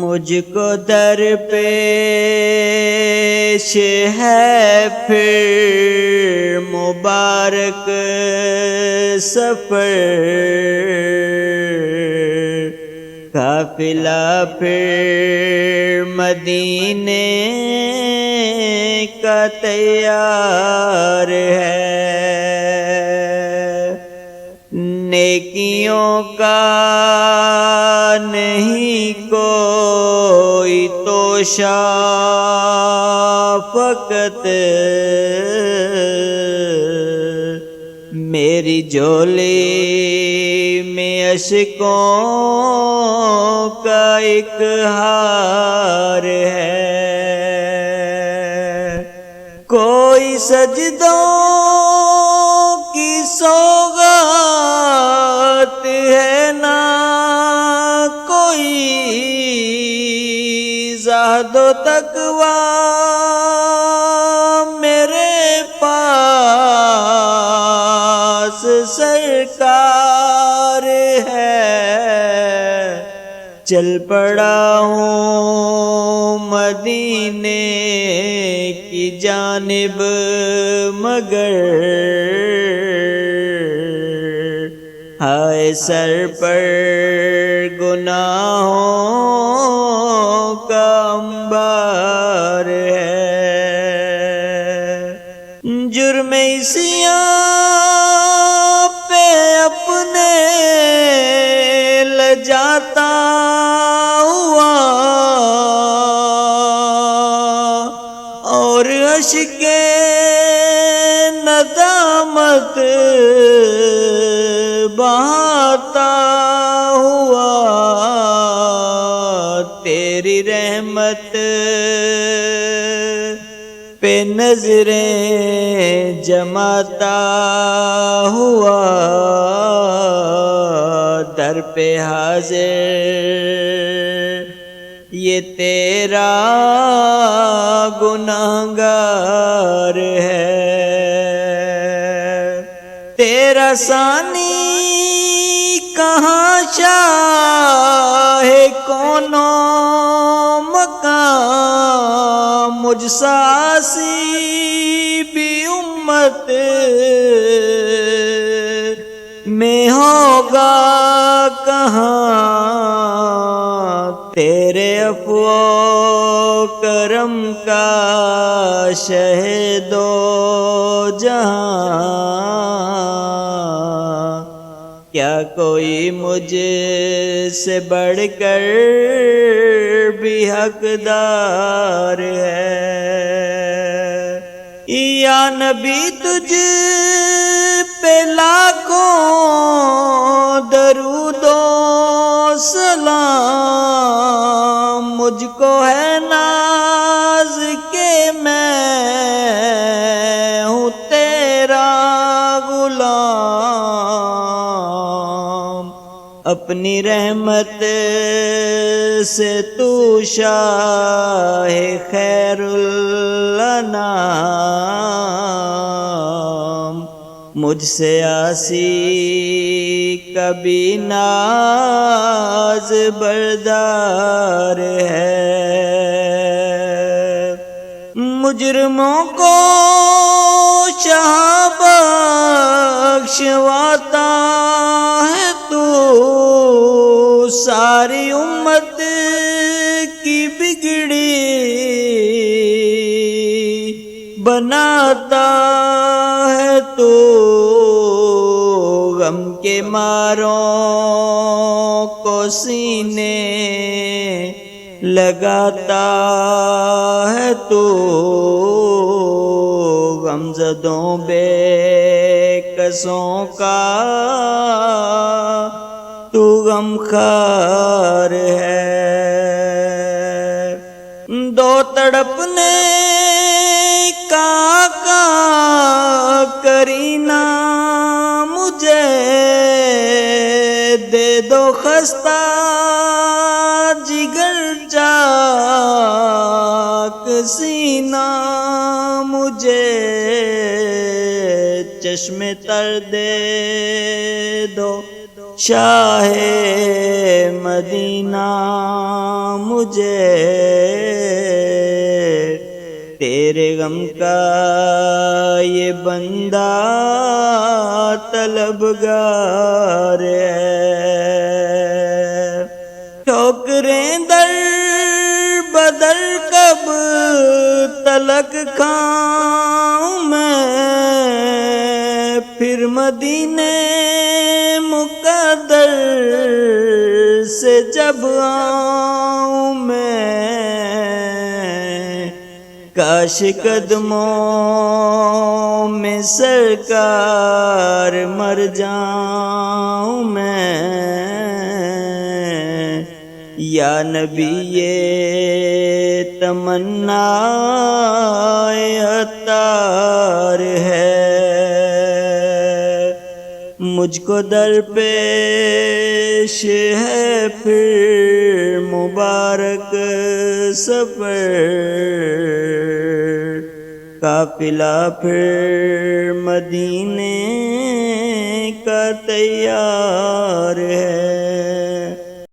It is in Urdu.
مجھ کو درپیش ہے پھر مبارک سفر، قافلہ پھر مدینے کا تیار ہے، نیکیوں کا نہیں کوئی توشہ، فقط میری جھولی میں اشکوں کا ایک ہار ہے، کوئی سجدوں کی سوغات ہے نہ کوئی زہد و تقویٰ میرے پاس سرکار ہے، چل پڑا ہوں مدینے کی جانب مگر ہائے سر پر گناہوں کا انبار ہے، جرم عصیاں پہ اپنے لجاتا ہوا اور اشک ندامت بہاتا ہوا، تیری رحمت پہ نظریں جماتا ہوا، در پہ حاضر یہ تیرا گنہگار ہے، تیرا ثانی کہاں شاہ کون و مقام، مجھ سا عاصی بھی امت میں ہوگا کہاں، تیرے عفو و کرم کا شہد و جہاں، کیا کوئی مجھ سے بڑھ کر بھی حقدار ہے، یا نبی تجھ پہ لاکھوں درود و سلام، مجھ کو ہے ناز کہ میں ہوں تیرا غلام، اپنی رحمت سے تو شاہ خیر الانام، مجھ سے عاصی کبھی ناز بردار ہے، مجرموں کو شاہ بخشواتا ہے تو، ساری امت کی بگڑی بناتا ہے تو، غم کے ماروں کو سینے لگاتا ہے تو، غمزدوں بے کسوں کا تو غمخوار ہے، دو تڑپنے کا کرینا مجھے دے دو خستہ جگر چاک سینہ مجھے، چشم تر دے دو شاہ مدینہ مجھے۔ مجھے تیرے غم کا یہ بندہ طلبگار ہے۔ ٹھوکریں در بدر کب تلک کھاؤں میں، پھر مدینے مقدر سے جب آؤں میں، کاش قدموں میں سرکار مر جاؤں میں۔ یا نبی یہ تمنا عطار ہے، مجھ کو درپیش ہے پھر مبارک سفر، قافلہ پھر مدینے کا تیار ہے۔